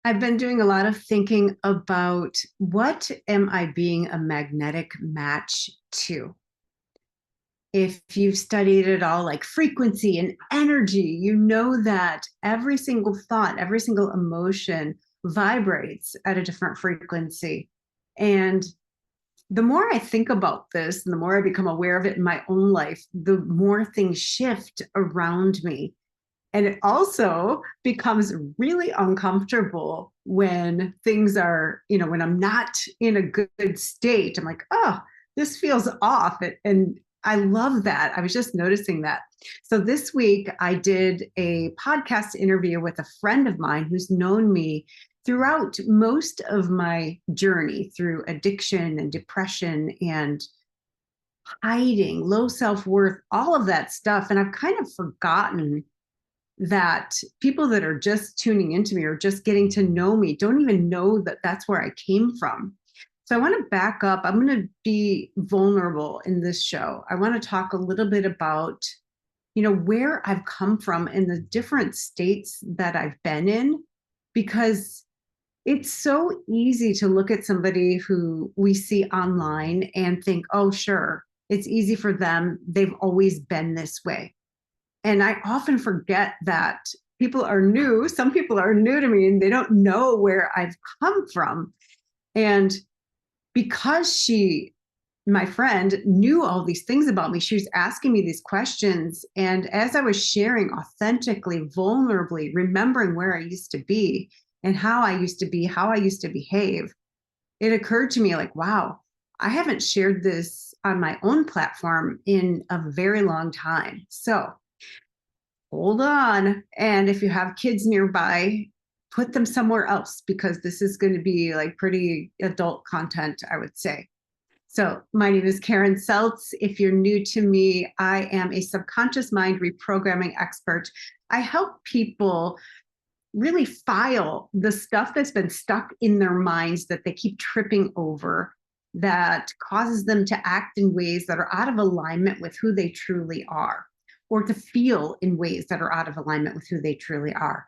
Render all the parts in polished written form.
I've been doing a lot of thinking about what am I being a magnetic match to? If you've studied it all, like frequency and energy, you know that every single thought, every single emotion vibrates at a different frequency. And the more I think about this and the more I become aware of it in my own life, the more things shift around me. And it also becomes really uncomfortable when things are, when I'm not in a good state. I'm like, oh, this feels off. And I love that. I was just noticing that. So this week, I did a podcast interview with a friend of mine who's known me throughout most of my journey through addiction and depression and hiding, low self worth, all of that stuff. And I've kind of forgotten that people that are just tuning into me or just getting to know me don't even know that that's where I came from. So I want to back up. I'm going to be vulnerable in this show. I want to talk a little bit about, where I've come from and the different states that I've been in, because it's so easy to look at somebody who we see online and think, oh, sure, it's easy for them. They've always been this way. And I often forget that people are new. Some people are new to me and they don't know where I've come from. And because my friend, knew all these things about me, she was asking me these questions. And as I was sharing authentically, vulnerably, remembering where I used to be and how I used to be, how I used to behave, it occurred to me like, wow, I haven't shared this on my own platform in a very long time. So hold on. And if you have kids nearby, put them somewhere else because this is going to be like pretty adult content, I would say. So my name is Karen Seltz. If you're new to me, I am a subconscious mind reprogramming expert. I help people really file the stuff that's been stuck in their minds that they keep tripping over, that causes them to act in ways that are out of alignment with who they truly are, or to feel in ways that are out of alignment with who they truly are.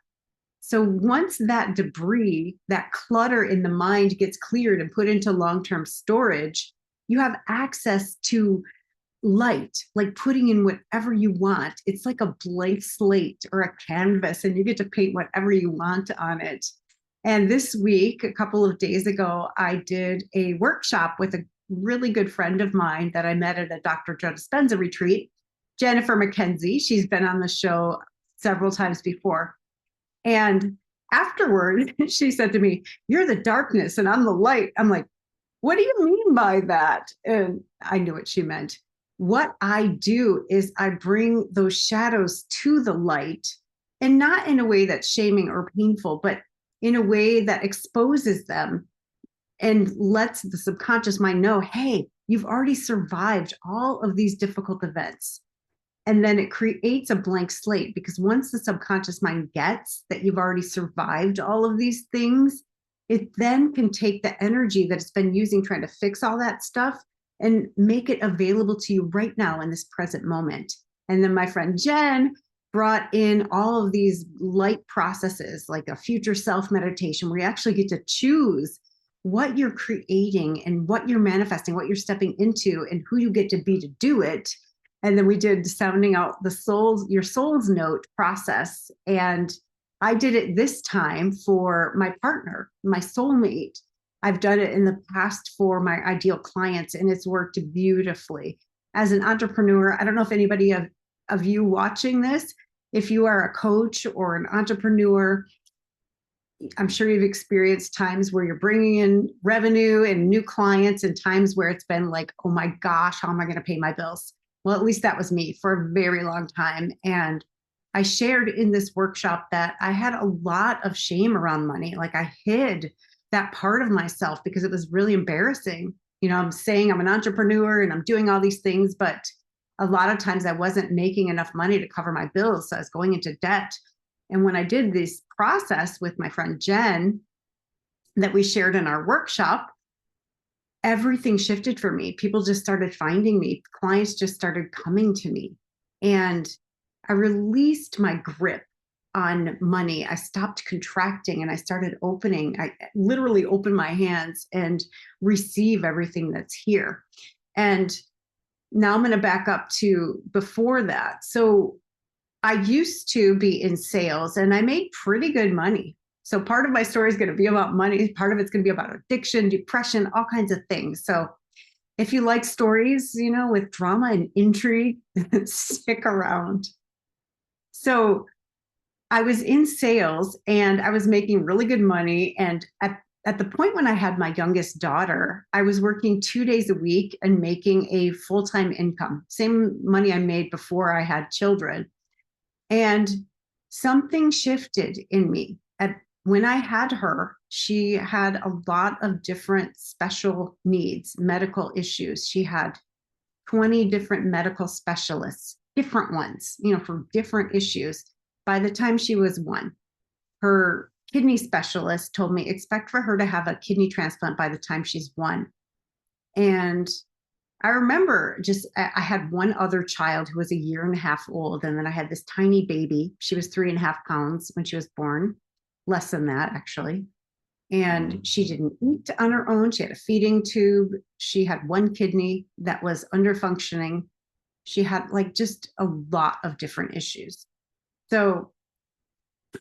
So once that debris, that clutter in the mind gets cleared and put into long-term storage, you have access to light, like putting in whatever you want. It's like a blank slate or a canvas, and you get to paint whatever you want on it. And this week, a couple of days ago, I did a workshop with a really good friend of mine that I met at a Dr. Joe Dispenza retreat, Jennifer McKenzie. She's been on the show several times before. And afterward, she said to me, "You're the darkness and I'm the light." I'm like, what do you mean by that? And I knew what she meant. What I do is I bring those shadows to the light, and not in a way that's shaming or painful, but in a way that exposes them and lets the subconscious mind know, hey, you've already survived all of these difficult events. And then it creates a blank slate, because once the subconscious mind gets that you've already survived all of these things, it then can take the energy that it's been using trying to fix all that stuff and make it available to you right now in this present moment. And then my friend Jen brought in all of these light processes, like a future self meditation, where you actually get to choose what you're creating and what you're manifesting, what you're stepping into, and who you get to be to do it. And then we did sounding out your soul's note process. And I did it this time for my partner, my soulmate. I've done it in the past for my ideal clients, and it's worked beautifully. As an entrepreneur, I don't know if anybody of you watching this, if you are a coach or an entrepreneur, I'm sure you've experienced times where you're bringing in revenue and new clients, and times where it's been like, oh my gosh, how am I going to pay my bills? Well, at least that was me for a very long time. And I shared in this workshop that I had a lot of shame around money. Like I hid that part of myself because it was really embarrassing. I'm saying I'm an entrepreneur and I'm doing all these things, but a lot of times I wasn't making enough money to cover my bills. So I was going into debt. And when I did this process with my friend Jen that we shared in our workshop, everything shifted for me. People just started finding me. Clients just started coming to me. And I released my grip on money. I stopped contracting and I started opening. I literally open my hands and receive everything that's here. And now I'm going to back up to before that. So I used to be in sales and I made pretty good money. So part of my story is going to be about money. Part of it's going to be about addiction, depression, all kinds of things. So if you like stories, with drama and intrigue, stick around. So I was in sales and I was making really good money. And at the point when I had my youngest daughter, I was working 2 days a week and making a full-time income, same money I made before I had children. And something shifted in me. When I had her, she had a lot of different special needs, medical issues. She had 20 different medical specialists, different ones, for different issues. By the time she was 1, her kidney specialist told me, expect for her to have a kidney transplant by the time she's 1. And I remember I had one other child who was a year and a half old. And then I had this tiny baby. She was 3.5 pounds when she was born, less than that, actually. And she didn't eat on her own. She had a feeding tube. She had 1 kidney that was under functioning. She had just a lot of different issues. So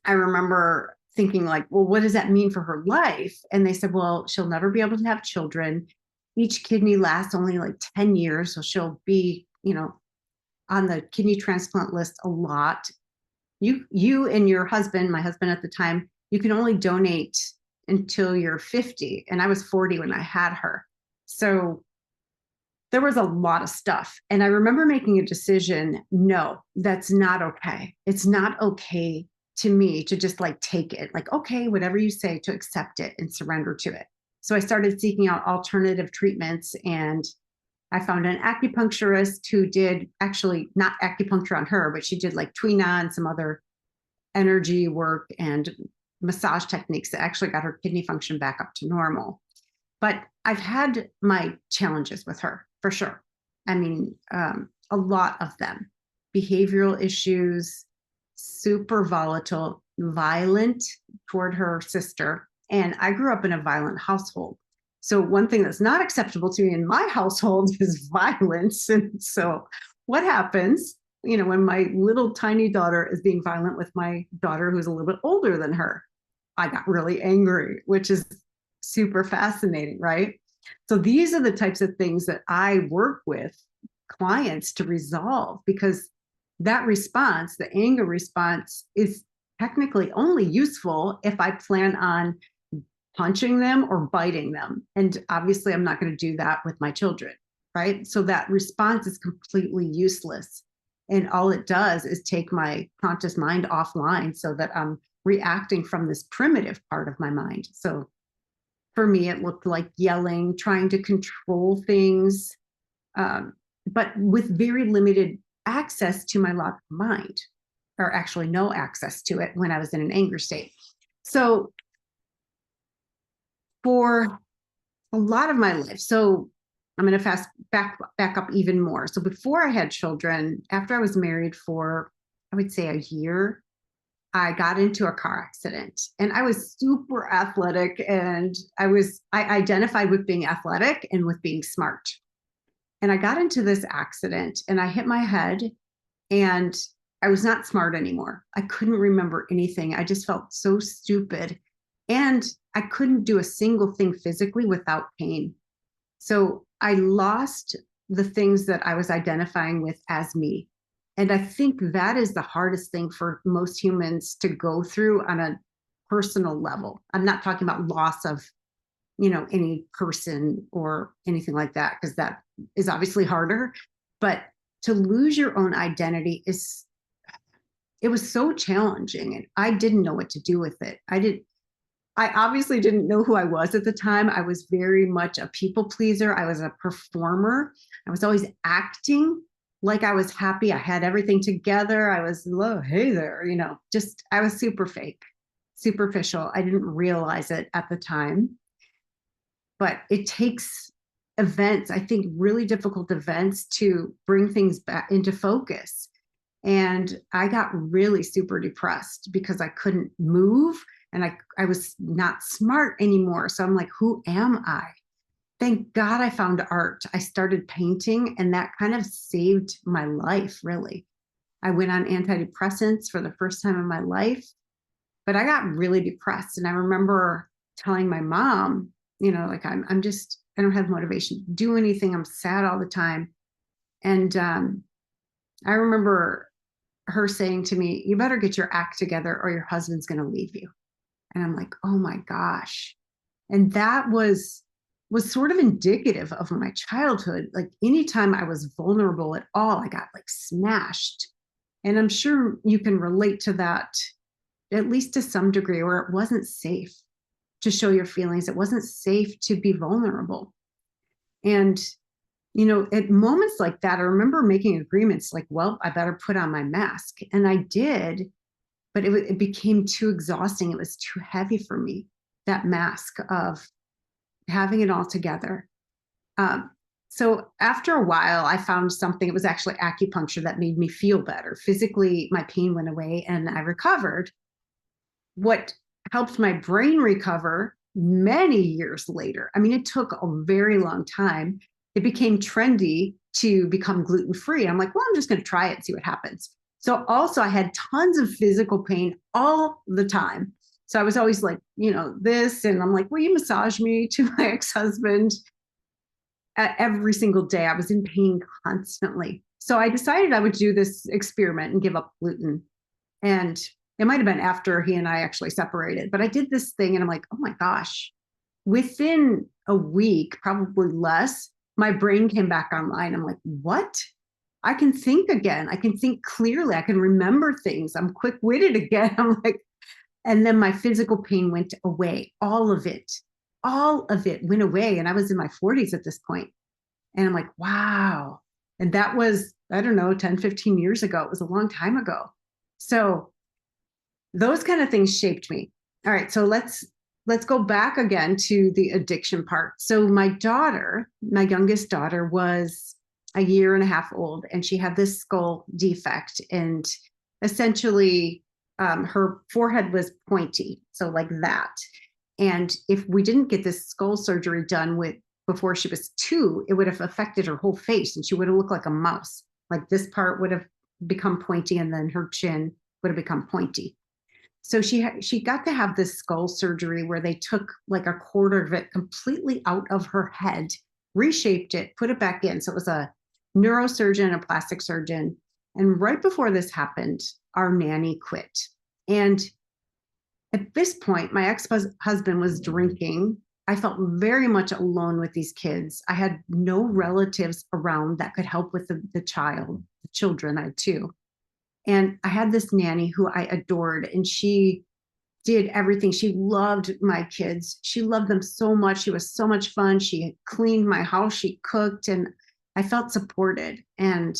I remember thinking well, what does that mean for her life? And they said, well, she'll never be able to have children. Each kidney lasts only 10 years. So she'll be, on the kidney transplant list a lot. You and your husband, my husband at the time, you can only donate until you're 50. And I was 40 when I had her. So there was a lot of stuff. And I remember making a decision, no, that's not okay. It's not okay to me to just take it, okay, whatever you say, to accept it and surrender to it. So I started seeking out alternative treatments, and I found an acupuncturist who did actually not acupuncture on her, but she did Tuina and some other energy work and massage techniques that actually got her kidney function back up to normal. But I've had my challenges with her, for sure. I mean, a lot of them. Behavioral issues, super volatile, violent toward her sister. And I grew up in a violent household. So one thing that's not acceptable to me in my household is violence. And so what happens, when my little tiny daughter is being violent with my daughter who's a little bit older than her? I got really angry, which is super fascinating, right? So these are the types of things that I work with clients to resolve, because that response, the anger response, is technically only useful if I plan on punching them or biting them. And obviously I'm not going to do that with my children, right? So that response is completely useless. And all it does is take my conscious mind offline so that I'm reacting from this primitive part of my mind. So for me, it looked like yelling, trying to control things, but with very limited access to my logical mind, or actually no access to it when I was in an anger state. So for a lot of my life, so I'm going to back up even more. So before I had children, after I was married for, I would say, a year, I got into a car accident, and I was super athletic, and I identified with being athletic and with being smart. And I got into this accident and I hit my head, and I was not smart anymore. I couldn't remember anything. I just felt so stupid, and I couldn't do a single thing physically without pain. So I lost the things that I was identifying with as me. And I think that is the hardest thing for most humans to go through on a personal level. I'm not talking about loss of, any person or anything like that, because that is obviously harder. But to lose your own identity it was so challenging, and I didn't know what to do with it. I obviously didn't know who I was at the time. I was very much a people pleaser. I was a performer. I was always acting like I was happy. I had everything together. I was, oh, hey there, I was super fake, superficial. I didn't realize it at the time. But it takes events, I think really difficult events, to bring things back into focus. And I got really super depressed because I couldn't move and I was not smart anymore. So I'm like, who am I? Thank God I found art. I started painting, and that kind of saved my life, really. I went on antidepressants for the first time in my life, but I got really depressed. And I remember telling my mom, like I'm just, I don't have motivation to do anything. I'm sad all the time. And I remember her saying to me, you better get your act together or your husband's going to leave you. And I'm like, oh my gosh. And that was sort of indicative of my childhood. Like anytime I was vulnerable at all, I got like smashed. And I'm sure you can relate to that, at least to some degree, where it wasn't safe to show your feelings. It wasn't safe to be vulnerable. And, at moments like that, I remember making agreements like, well, I better put on my mask. And I did, but it became too exhausting. It was too heavy for me, that mask of having it all together. So after a while, I found something, it was actually acupuncture, that made me feel better. Physically, my pain went away and I recovered. What helped my brain recover many years later, I mean, it took a very long time. It became trendy to become gluten-free. I'm like, well, I'm just going to try it and see what happens. So also I had tons of physical pain all the time. So I was always like, this, and I'm like, will you massage me, to my ex-husband? Every single day I was in pain constantly. So I decided I would do this experiment and give up gluten. And it might've been after he and I actually separated, but I did this thing and I'm like, oh my gosh, within a week, probably less, my brain came back online. I'm like, what? I can think again. I can think clearly. I can remember things. I'm quick-witted again. I'm like, and then my physical pain went away. All of it went away. And I was in my 40s at this point. And I'm like, wow. And that was, I don't know, 10, 15 years ago. It was a long time ago. So those kind of things shaped me. All right. So let's go back again to the addiction part. So my daughter, my youngest daughter, was a year and a half old, and she had this skull defect. And essentially, her forehead was pointy, so like that. And if we didn't get this skull surgery done before she was 2, it would have affected her whole face, and she would have looked like a mouse. Like this part would have become pointy, and then her chin would have become pointy. So she got to have this skull surgery where they took like a quarter of it completely out of her head, reshaped it, put it back in. So it was a neurosurgeon, a plastic surgeon. And right before this happened, our nanny quit. And at this point, my ex-husband was drinking. I felt very much alone with these kids. I had no relatives around that could help with the children. I had 2. And I had this nanny who I adored, and she did everything. She loved my kids. She loved them so much. She was so much fun. She cleaned my house. She cooked, and I felt supported. And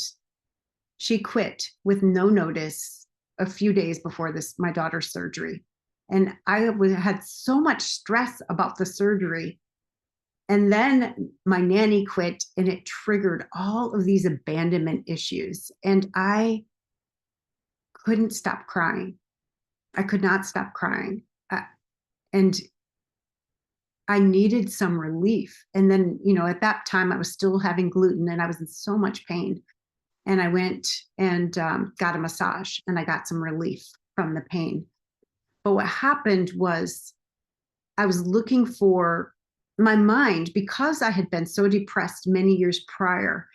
she quit with no notice a few days before my daughter's surgery. And I had so much stress about the surgery. And then my nanny quit, and it triggered all of these abandonment issues. And I couldn't stop crying. I could not stop crying. And I needed some relief. And then, at that time I was still having gluten and I was in so much pain. And I went and got a massage, and I got some relief from the pain. But what happened was I was looking for my mind, because I had been so depressed many years prior.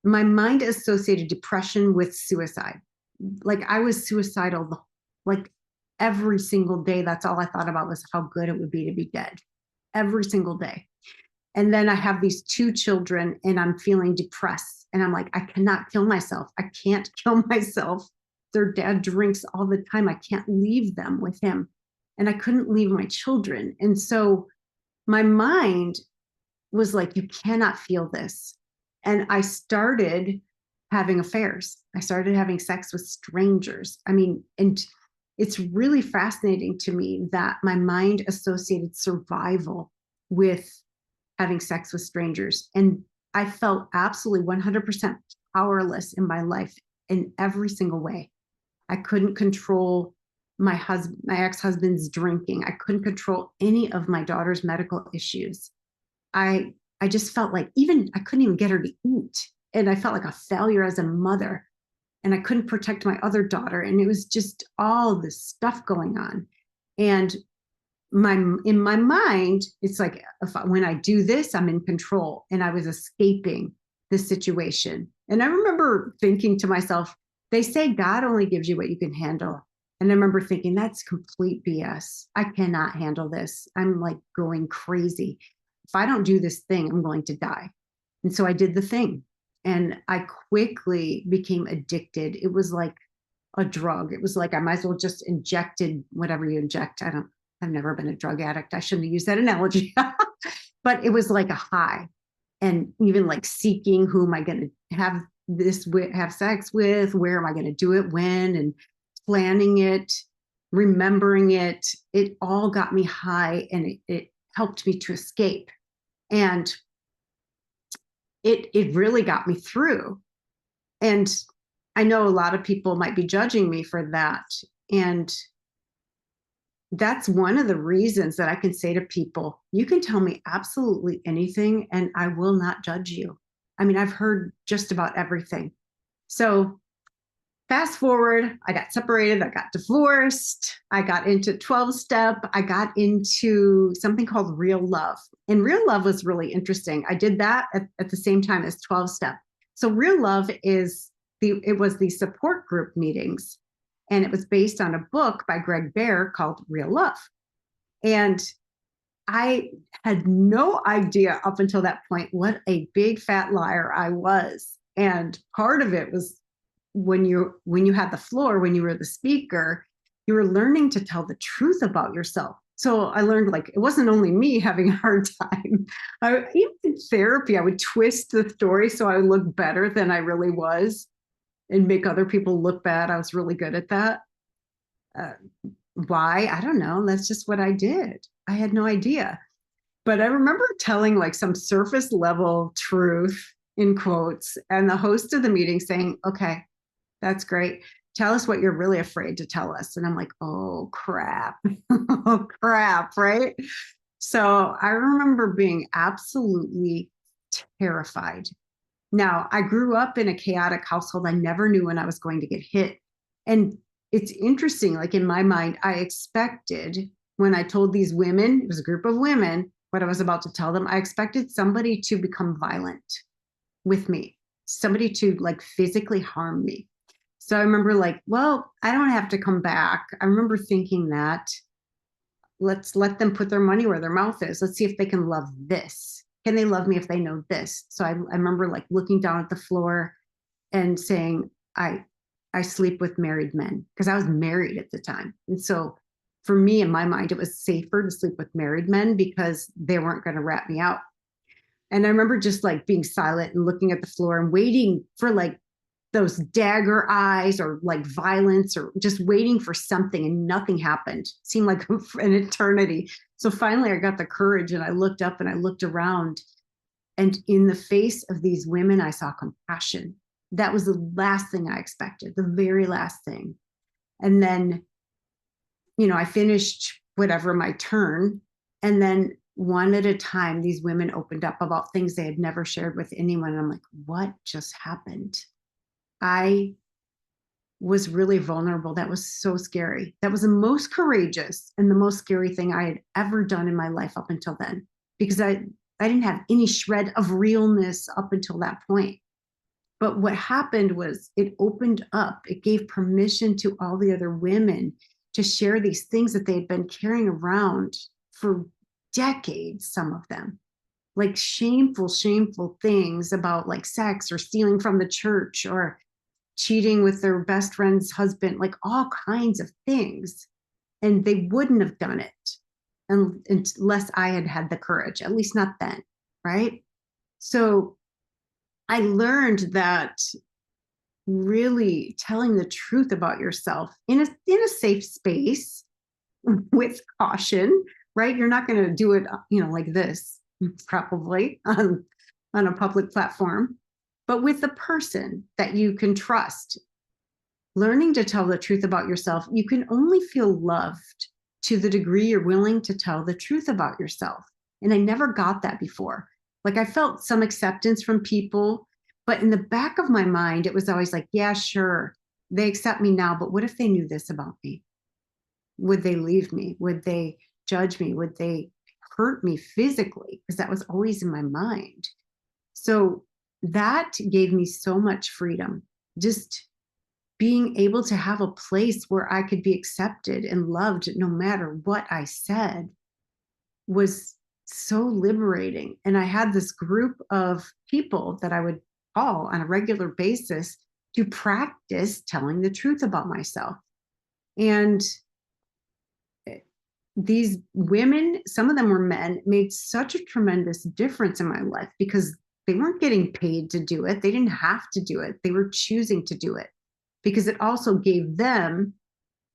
My mind associated depression with suicide. Like I was suicidal, like every single day. That's all I thought about, was how good it would be to be dead every single day. And then I have these 2 children and I'm feeling depressed. And I'm like, I cannot kill myself. I can't kill myself. Their dad drinks all the time. I can't leave them with him. And I couldn't leave my children. And so my mind was like, you cannot feel this. And I started having affairs. I started having sex with strangers. I mean, and it's really fascinating to me that my mind associated survival with having sex with strangers. And I felt absolutely 100% powerless in my life. in every single way. I couldn't control my ex-husband's drinking. I couldn't control any of my daughter's medical issues. I just felt like I couldn't even get her to eat. And I felt like a failure as a mother. And I couldn't protect my other daughter. And it was just all this stuff going on. And in my mind, it's like when I do this, I'm in control, and I was escaping the situation. And I remember thinking to myself, they say God only gives you what you can handle. And I remember thinking, that's complete BS. I cannot handle this. I'm like going crazy. If I don't do this thing, I'm going to die. And so I did the thing, and I quickly became addicted. It was like a drug. It was like I might as well just injected whatever you inject. I've never been a drug addict. I shouldn't have used that analogy, but it was like a high. And even like seeking, who am I going to have sex with? Where am I going to do it? When? And planning it, remembering it. It all got me high, and it helped me to escape. And it really got me through. And I know a lot of people might be judging me for that. And that's one of the reasons that I can say to people, you can tell me absolutely anything and I will not judge you. I mean, I've heard just about everything. So fast forward, I got separated, I got divorced, I got into 12-step, I got into something called Real Love. And Real Love was really interesting. I did that at the same time as 12-step. So Real Love it was the support group meetings. And it was based on a book by Greg Bear called Real Love. And I had no idea up until that point what a big fat liar I was. And part of it was when you had the floor, when you were the speaker, you were learning to tell the truth about yourself. So I learned, like, it wasn't only me having a hard time. Even in therapy, I would twist the story so I would look better than I really was and make other people look bad. I was really good at that. Why? I don't know. That's just what I did. I had no idea. But I remember telling like some surface level truth in quotes, and the host of the meeting saying, okay, that's great. Tell us what you're really afraid to tell us. And I'm like, oh, crap. Oh, crap. Right. So I remember being absolutely terrified. Now, I grew up in a chaotic household. I never knew when I was going to get hit. And it's interesting, like in my mind, I expected, when I told these women, it was a group of women, what I was about to tell them, I expected somebody to become violent with me, somebody to like physically harm me. So I remember like, well, I don't have to come back. I remember thinking that, let's let them put their money where their mouth is. Let's see if they can love this. Can they love me if they know this? So I remember like looking down at the floor and saying, I sleep with married men, because I was married at the time. And so for me, in my mind, it was safer to sleep with married men because they weren't going to rat me out. And I remember just like being silent and looking at the floor and waiting for like those dagger eyes or like violence, or just waiting for something, and nothing happened. It seemed like an eternity. So finally I got the courage, and I looked up and I looked around, and in the face of these women, I saw compassion. That was the last thing I expected, the very last thing. And then, I finished whatever my turn. And then one at a time, these women opened up about things they had never shared with anyone. And I'm like, what just happened? I was really vulnerable. That was so scary. That was the most courageous and the most scary thing I had ever done in my life up until then, because I didn't have any shred of realness up until that point. But what happened was it opened up, it gave permission to all the other women to share these things that they'd been carrying around for decades, some of them, like shameful things about like sex or stealing from the church or cheating with their best friend's husband, like all kinds of things. And they wouldn't have done it unless I had had the courage, at least not then, right? So I learned that really telling the truth about yourself in a safe space with caution, right? You're not going to do it, like this, probably on a public platform, but with the person that you can trust. learning to tell the truth about yourself, you can only feel loved to the degree you're willing to tell the truth about yourself. And I never got that before. Like I felt some acceptance from people, but in the back of my mind, it was always like, yeah, sure, they accept me now, but what if they knew this about me? Would they leave me? Would they judge me? Would they hurt me physically? Because that was always in my mind. So that gave me so much freedom. Just being able to have a place where I could be accepted and loved no matter what I said was so liberating. And I had this group of people that I would call on a regular basis to practice telling the truth about myself. And these women, some of them were men, made such a tremendous difference in my life because they weren't getting paid to do it. They didn't have to do it. They were choosing to do it because it also gave them,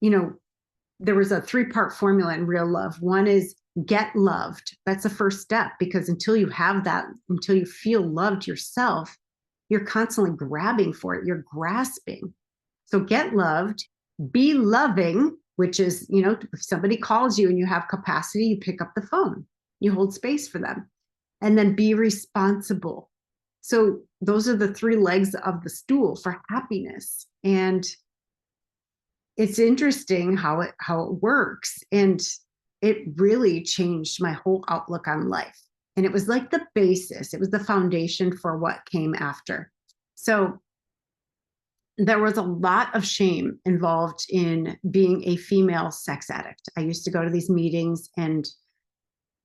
there was a 3-part formula in real love. One is get loved. That's the first step, because until you have that, until you feel loved yourself, you're constantly grabbing for it. You're grasping. So get loved, be loving, which is, if somebody calls you and you have capacity, you pick up the phone, you hold space for them, and then be responsible. So those are the 3 legs of the stool for happiness. And it's interesting how it works. And it really changed my whole outlook on life. And it was like the basis, it was the foundation for what came after. So there was a lot of shame involved in being a female sex addict. I used to go to these meetings, and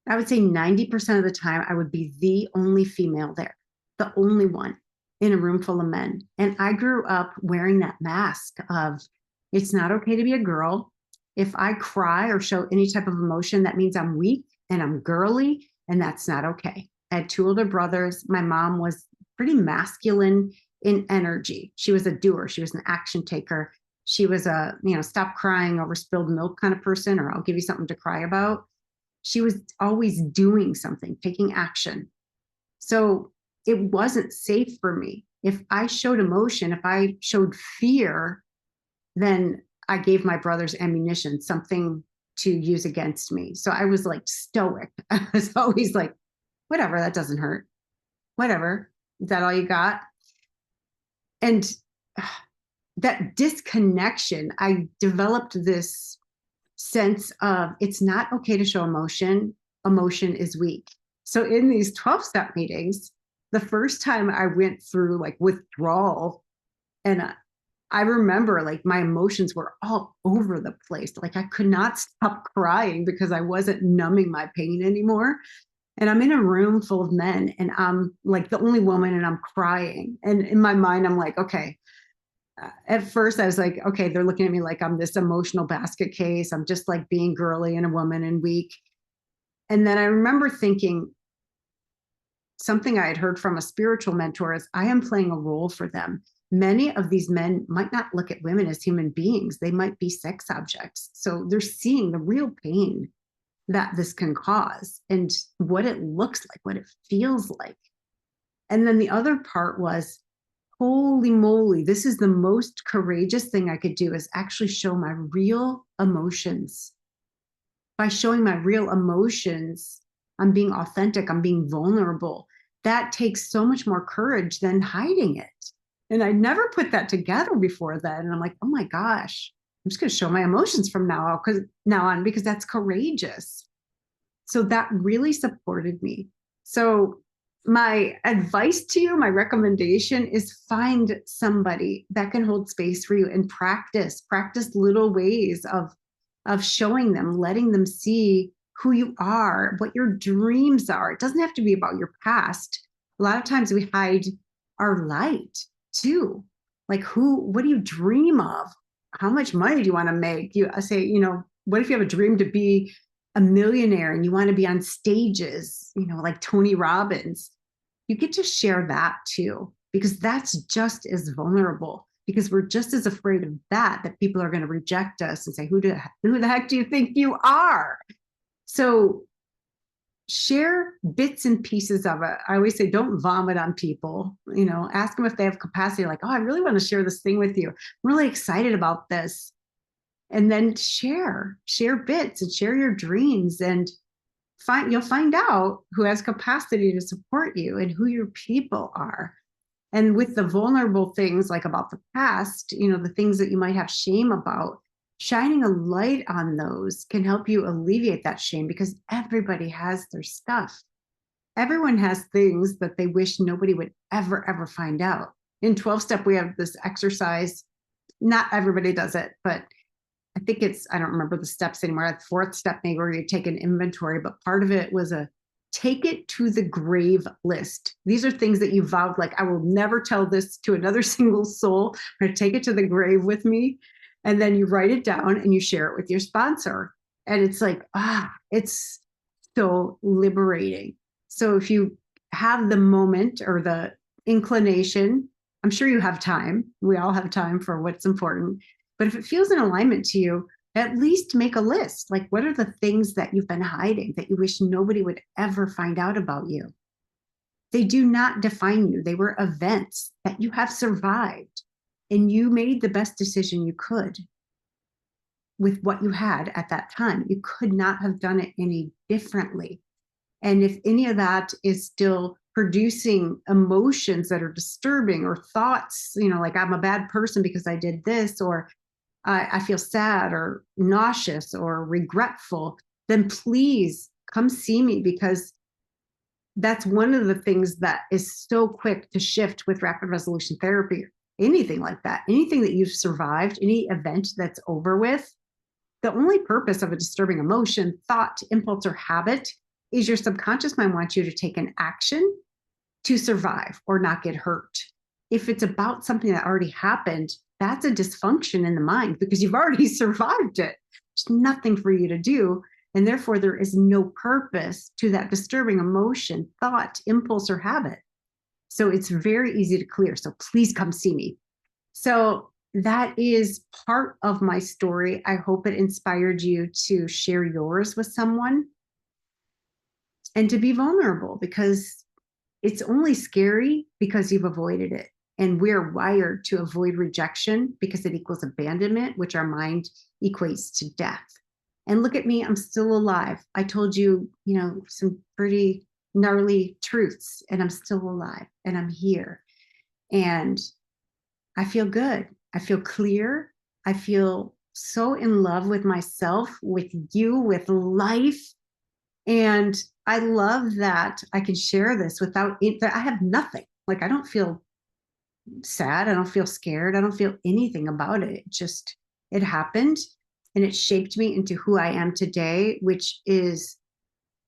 I would say 90% of the time I would be the only female there, the only one in a room full of men. And I grew up wearing that mask of, it's not okay to be a girl. If I cry or show any type of emotion, that means I'm weak and I'm girly, and that's not okay. I had 2 older brothers. My mom was pretty masculine in energy. She was a doer. She was an action taker. She was a, stop crying over spilled milk kind of person, or I'll give you something to cry about. She was always doing something, taking action. So it wasn't safe for me. If I showed emotion, if I showed fear, then I gave my brothers ammunition, something to use against me. So I was like stoic. I was always like, whatever, that doesn't hurt. Whatever. Is that all you got? And that disconnection, I developed this sense of, it's not okay to show emotion. Emotion is weak. So in these 12-step meetings, the first time I went through like withdrawal, and I remember like my emotions were all over the place. Like I could not stop crying because I wasn't numbing my pain anymore. And I'm in a room full of men, and I'm like the only woman, and I'm crying. And in my mind, I'm like, okay. At first I was like, okay, they're looking at me like I'm this emotional basket case. I'm just like being girly and a woman and weak. And then I remember thinking something I had heard from a spiritual mentor is, I am playing a role for them. Many of these men might not look at women as human beings. They might be sex objects. So they're seeing the real pain that this can cause and what it looks like, what it feels like. And then the other part was, holy moly, this is the most courageous thing I could do, is actually show my real emotions. By showing my real emotions, I'm being authentic, I'm being vulnerable. That takes so much more courage than hiding it. And I never put that together before then. And I'm like, oh my gosh, I'm just going to show my emotions from now on because that's courageous. So that really supported me. So my advice to you, my recommendation is, find somebody that can hold space for you and practice little ways of showing them, letting them see who you are, what your dreams are. It doesn't have to be about your past. A lot of times we hide our light too. Like what do you dream of? How much money do you want to make? I say, what if you have a dream to be a millionaire and you want to be on stages, like Tony Robbins? You get to share that too, because that's just as vulnerable, because we're just as afraid of that people are going to reject us and say, who the heck do you think you are? So share bits and pieces of it. I always say, don't vomit on people. Ask them if they have capacity. Like, oh, I really want to share this thing with you. I'm really excited about this. And then share bits and share your dreams, and you'll find out who has capacity to support you and who your people are. And with the vulnerable things, like about the past, the things that you might have shame about, shining a light on those can help you alleviate that shame, because everybody has their stuff. Everyone has things that they wish nobody would ever find out. In 12-step, we have this exercise. Not everybody does it, but I think I don't remember the steps anymore. At 4th step, maybe, where you take an inventory, but part of it was a take it to the grave list. These are things that you vowed, like, I will never tell this to another single soul. I'm going to take it to the grave with me. And then you write it down and you share it with your sponsor. And it's like, it's so liberating. So if you have the moment or the inclination, I'm sure you have time. We all have time for what's important. But if it feels in alignment to you, at least make a list. Like, what are the things that you've been hiding that you wish nobody would ever find out about you? They do not define you. They were events that you have survived, and you made the best decision you could with what you had at that time. You could not have done it any differently. And if any of that is still producing emotions that are disturbing, or thoughts, like, I'm a bad person because I did this, or I feel sad or nauseous or regretful, then please come see me, because that's one of the things that is so quick to shift with rapid resolution therapy. Anything like that, anything that you've survived, any event that's over with, the only purpose of a disturbing emotion, thought, impulse, or habit is your subconscious mind wants you to take an action to survive or not get hurt. If it's about something that already happened, that's a dysfunction in the mind, because you've already survived it. There's nothing for you to do. And therefore, there is no purpose to that disturbing emotion, thought, impulse, or habit. So it's very easy to clear. So please come see me. So that is part of my story. I hope it inspired you to share yours with someone and to be vulnerable, because it's only scary because you've avoided it. And we're wired to avoid rejection because it equals abandonment, which our mind equates to death. And look at me, I'm still alive. I told you, some pretty gnarly truths, and I'm still alive, and I'm here. And I feel good. I feel clear. I feel so in love with myself, with you, with life. And I love that I can share this without it. I have nothing. Like, I don't feel sad. I don't feel scared. I don't feel anything about it. It happened, and it shaped me into who I am today, which is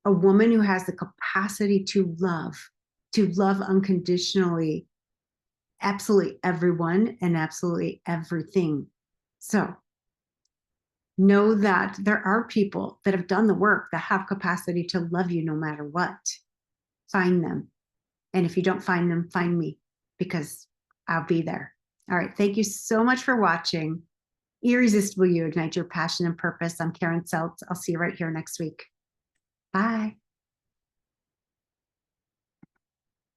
a woman who has the capacity to love unconditionally, absolutely everyone and absolutely everything. So know that there are people that have done the work, that have capacity to love you no matter what. Find them. And if you don't find them, find me, because I'll be there. All right. Thank you so much for watching. Irresistible You, Ignite Your Passion and Purpose. I'm Karen Seltz. I'll see you right here next week. Bye.